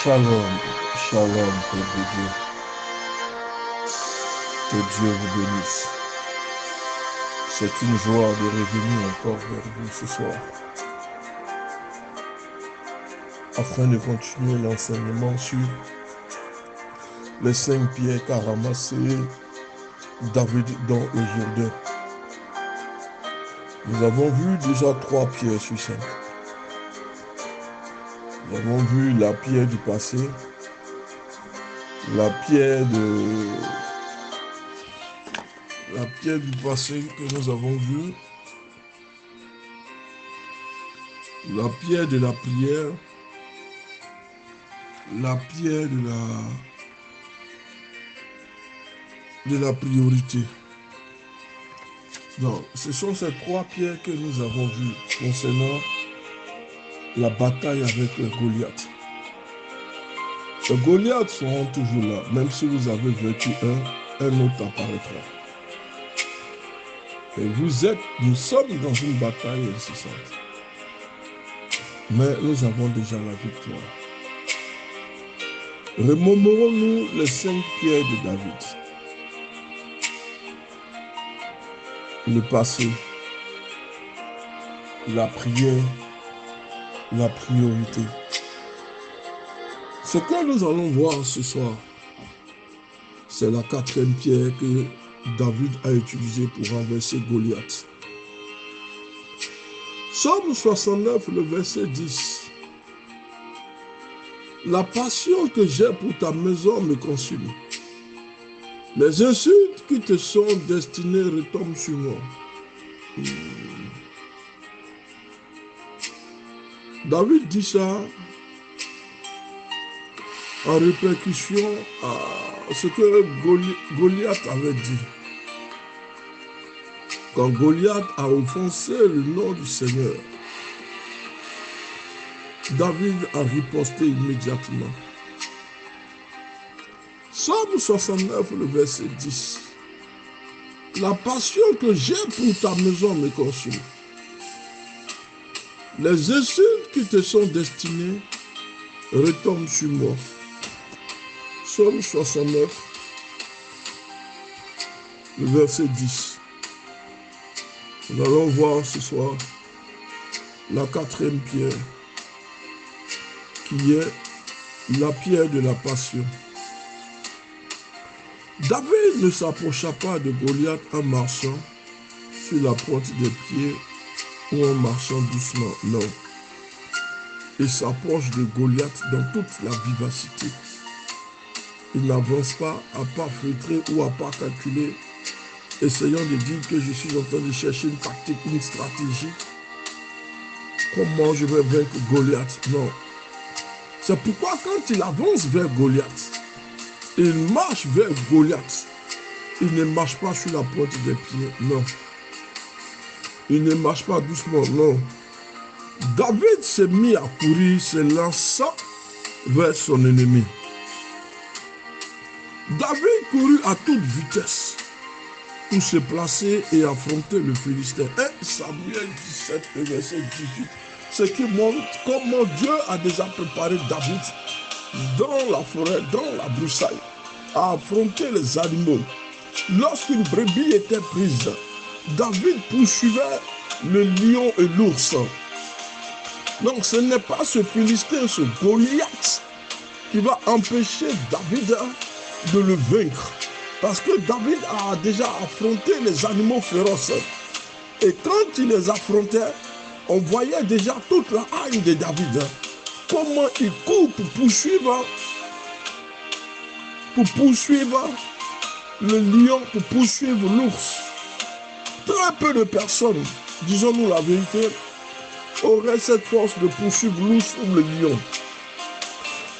Shalom, shalom, peuple de Dieu. Que Dieu vous bénisse. C'est une joie de revenir encore vers vous ce soir, afin de continuer l'enseignement sur les 5 pierres qu'a ramassé David dans le Jourdain. Nous avons vu déjà 3 pierres sur 5. Nous avons vu la pierre du passé, la pierre du passé que nous avons vue, la pierre de la prière, la pierre de la priorité. Donc, ce sont ces 3 pierres que nous avons vues concernant la bataille avec le Goliath. Les Goliaths seront toujours là, même si vous avez vaincu un autre apparaîtra. Et nous sommes dans une bataille incessante. Mais nous avons déjà la victoire. Remémorons-nous les 5 pierres de David. Le passé, la prière, la priorité. Ce que nous allons voir ce soir, c'est la 4e pierre que David a utilisée pour renverser Goliath. Psaume 69, le verset 10. La passion que j'ai pour ta maison me consume. Les insultes qui te sont destinées retombent sur moi. David dit ça en répercussion à ce que Goliath avait dit. Quand Goliath a offensé le nom du Seigneur, David a riposté immédiatement. Psaume 69, le verset 10. La passion que j'ai pour ta maison me consume. Les insultes qui te sont destinées retombent sur moi. Psaume 69, le verset 10. Nous allons voir ce soir la 4e pierre, qui est la pierre de la passion. David ne s'approcha pas de Goliath en marchant sur la pointe des pieds ou en marchant doucement, non. Il s'approche de Goliath dans toute la vivacité. Il n'avance pas à pas feutré ou à pas calculé, essayant de dire que je suis en train de chercher une tactique, une stratégie. Comment je vais vaincre Goliath? Non. C'est pourquoi quand il avance vers Goliath, il marche vers Goliath. Il ne marche pas sur la pointe des pieds, non. Il ne marche pas doucement, non. David s'est mis à courir, se lançant vers son ennemi. David courut à toute vitesse pour se placer et affronter le Philistin. 1 Samuel 17, verset 18. Ce qui montre comment Dieu a déjà préparé David dans la forêt, dans la broussaille, à affronter les animaux. Lorsqu'une brebis était prise, David poursuivait le lion et l'ours. Donc ce n'est pas ce Philistin, ce Goliath, qui va empêcher David de le vaincre. Parce que David a déjà affronté les animaux féroces. Et quand il les affrontait, on voyait déjà toute la haine de David. Comment il court pour poursuivre le lion, pour poursuivre l'ours. Très peu de personnes, disons-nous la vérité, auraient cette force de poursuivre l'ours ou le lion.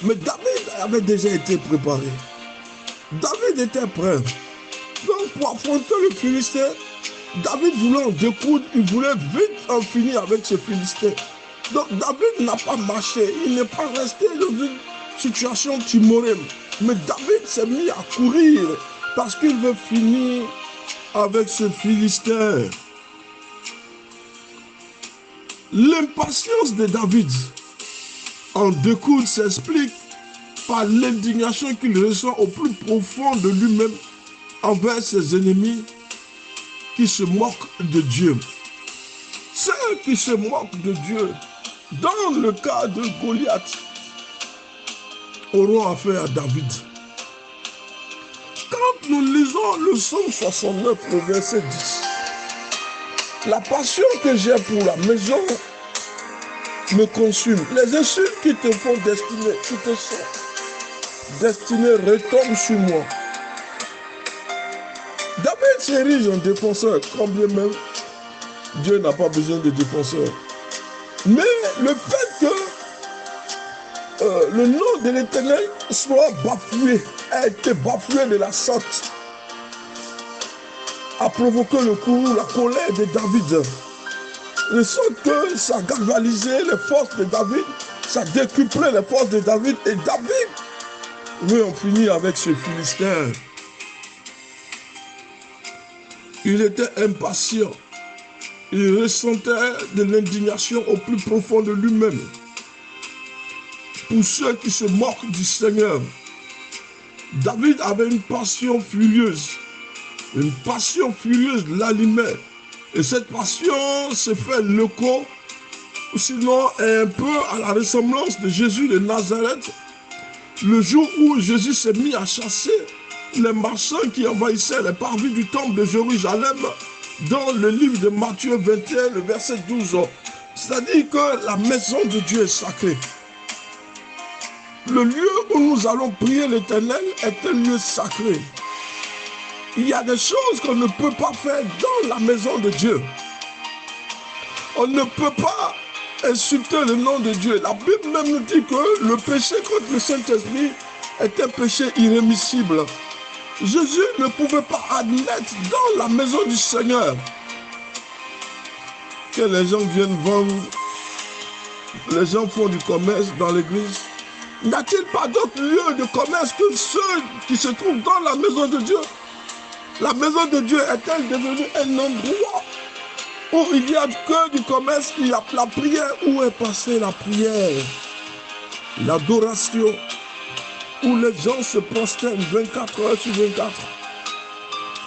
Mais David avait déjà été préparé. David était prêt. Donc pour affronter le Philistin, David voulait en découdre, il voulait vite en finir avec ce Philistin. Donc David n'a pas marché, il n'est pas resté dans une situation timorée. Mais David s'est mis à courir parce qu'il veut finir avec ce Philistin. L'impatience de David en découle s'explique par l'indignation qu'il ressent au plus profond de lui-même envers ses ennemis qui se moquent de Dieu. Ceux qui se moquent de Dieu, dans le cas de Goliath, auront affaire à David. Quand nous lisons le psaume 69, le verset 10, la passion que j'ai pour la maison me consume. Les insultes qui te font destiner, qui te sont destinées retombent sur moi. David s'érige en défenseur, quand bien même Dieu n'a pas besoin de défenseurs. Mais le fait que le nom de l'Éternel soit bafoué, a été bafoué de la sorte, a provoqué le courroux, la colère de David. De sorte que ça a galvanisé les forces de David, ça a décuplé les forces de David, et David veut en finir avec ce Philistin. Il était impatient. Il ressentait de l'indignation au plus profond de lui-même. Pour ceux qui se moquent du Seigneur, David avait une passion furieuse. Une passion furieuse l'animait. Et cette passion se fait l'écho, sinon un peu à la ressemblance de Jésus de Nazareth, le jour où Jésus s'est mis à chasser les marchands qui envahissaient les parvis du temple de Jérusalem, dans le livre de Matthieu 21, le verset 12. C'est-à-dire que la maison de Dieu est sacrée. Le lieu où nous allons prier l'Éternel est un lieu sacré. Il y a des choses qu'on ne peut pas faire dans la maison de Dieu. On ne peut pas insulter le nom de Dieu. La Bible même nous dit que le péché contre le Saint-Esprit est un péché irrémissible. Jésus ne pouvait pas admettre dans la maison du Seigneur que les gens viennent vendre, les gens font du commerce dans l'église. N'y a-t-il pas d'autres lieux de commerce que ceux qui se trouvent dans la maison de Dieu? La maison de Dieu est-elle devenue un endroit où il n'y a que du commerce, il y a la prière? Où est passée la prière? L'adoration, où les gens se prosternent 24 heures sur 24.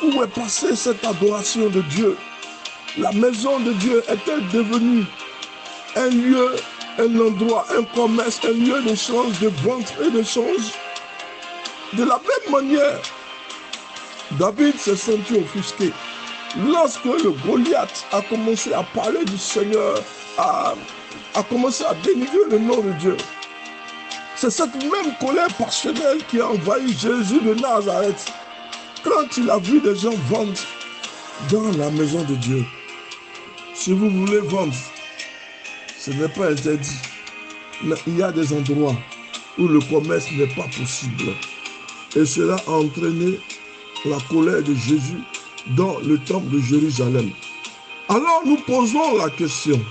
Où est passée cette adoration de Dieu? La maison de Dieu est-elle devenue un lieu, un endroit, un commerce, un lieu d'échange, de vente et d'échange? De la même manière, David s'est senti offusqué. Lorsque le Goliath a commencé à parler du Seigneur, a commencé à dénigrer le nom de Dieu, c'est cette même colère passionnelle qui a envahi Jésus de Nazareth quand il a vu des gens vendre dans la maison de Dieu. Si vous voulez vendre, ce n'est pas interdit. Mais il y a des endroits où le commerce n'est pas possible. Et cela a entraîné la colère de Jésus dans le temple de Jérusalem. Alors nous posons la question.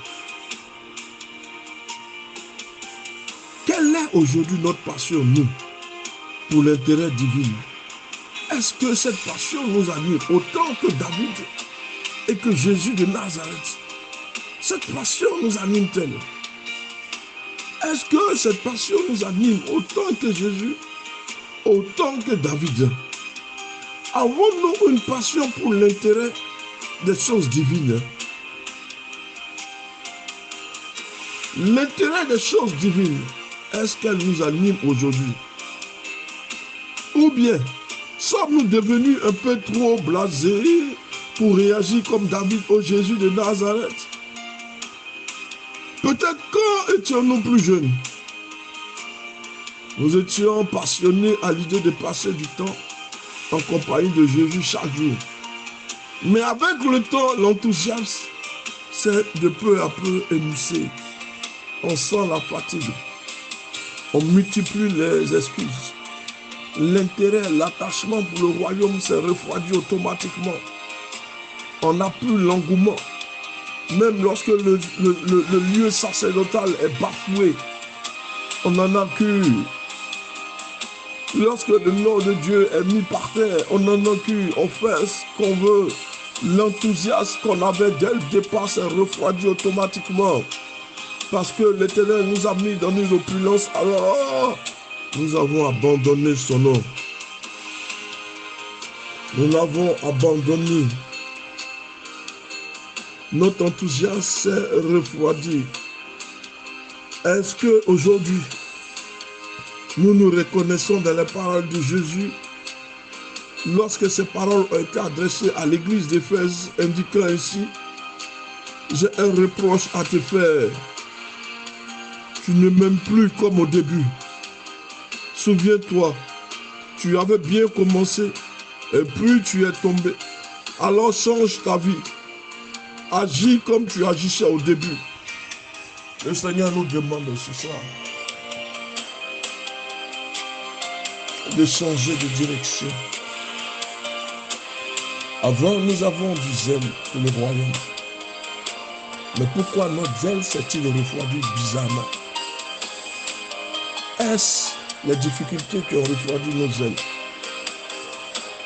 Quelle est aujourd'hui notre passion, nous, pour l'intérêt divin? Est-ce que cette passion nous anime autant que David et que Jésus de Nazareth? Cette passion nous anime-t-elle? Est-ce que cette passion nous anime autant que Jésus, autant que David? Avons-nous une passion pour l'intérêt des choses divines? L'intérêt des choses divines, est-ce qu'elle nous anime aujourd'hui? Ou bien, sommes-nous devenus un peu trop blasés pour réagir comme David au Jésus de Nazareth? Peut-être quand étions-nous plus jeunes, nous étions passionnés à l'idée de passer du temps en compagnie de Jésus chaque jour. Mais avec le temps, l'enthousiasme s'est de peu à peu émoussé. On sent la fatigue. On multiplie les excuses. L'intérêt, l'attachement pour le royaume s'est refroidi automatiquement. On n'a plus l'engouement. Même lorsque le lieu sacerdotal est bafoué, on n'en a plus. Lorsque le nom de Dieu est mis par terre, on n'en a plus. On fait ce qu'on veut. L'enthousiasme qu'on avait dès le départ s'est refroidi automatiquement. Parce que l'Éternel nous a mis dans une opulence. Alors, nous avons abandonné son nom. Nous l'avons abandonné. Notre enthousiasme s'est refroidi. Est-ce qu'aujourd'hui, nous nous reconnaissons dans les paroles de Jésus lorsque ces paroles ont été adressées à l'église d'Éphèse, indiquant ainsi: j'ai un reproche à te faire. Tu ne m'aimes plus comme au début. Souviens-toi, tu avais bien commencé et puis tu es tombé. Alors change ta vie. Agis comme tu agissais au début. Le Seigneur nous demande ce soir de changer de direction. Avant, nous avons du zèle pour le royaume. Mais pourquoi notre zèle s'est-il refroidi bizarrement? Est-ce les difficultés qui ont refroidi nos zèles?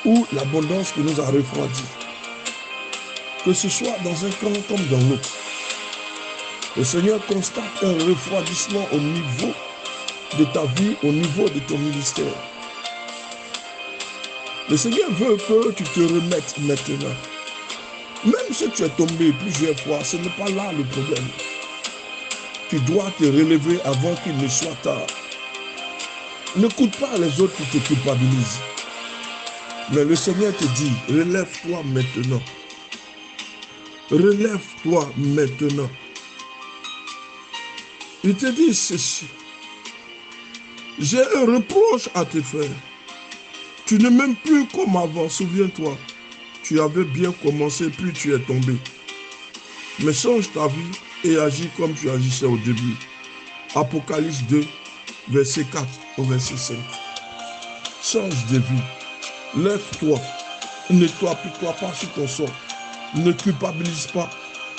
Ou l'abondance qui nous a refroidi? Que ce soit dans un camp comme dans l'autre, le Seigneur constate un refroidissement au niveau de ta vie, au niveau de ton ministère. Le Seigneur veut que tu te remettes maintenant. Même si tu es tombé plusieurs fois, ce n'est pas là le problème. Tu dois te relever avant qu'il ne soit tard. N'écoute pas les autres qui te culpabilisent. Mais le Seigneur te dit, relève-toi maintenant. Relève-toi maintenant. Il te dit ceci. J'ai un reproche à te faire. Tu ne m'aimes plus comme avant, souviens-toi. Tu avais bien commencé, puis tu es tombé. Mais change ta vie et agis comme tu agissais au début. Apocalypse 2, verset 4 au verset 5. Change de vie. Lève-toi. Ne t'appuie-toi pas sur ton sort. Ne culpabilise pas.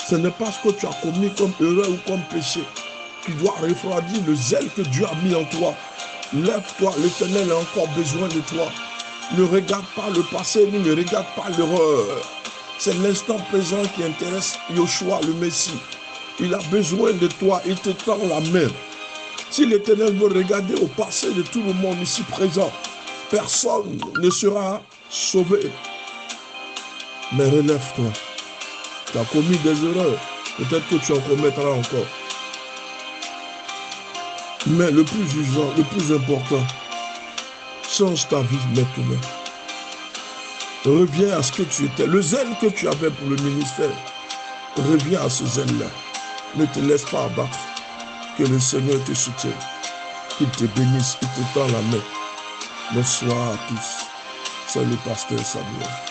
Ce n'est pas ce que tu as commis comme erreur ou comme péché qui doit refroidir le zèle que Dieu a mis en toi. Lève-toi, l'Éternel a encore besoin de toi. Ne regarde pas le passé, ne regarde pas l'erreur. C'est l'instant présent qui intéresse Yoshua, le Messie. Il a besoin de toi, il te tend la main. Si l'Éternel veut regarder au passé de tout le monde ici présent, personne ne sera sauvé. Mais relève-toi. Tu as commis des erreurs. Peut-être que tu en commettras encore. Mais le plus urgent, le plus important, change ta vie maintenant. Reviens à ce que tu étais. Le zèle que tu avais pour le ministère, reviens à ce zèle-là. Ne te laisse pas abattre. Que le Seigneur te soutienne. Qu'il te bénisse, qu'il te tend la main. Bonsoir à tous. C'est le pasteur Samuel.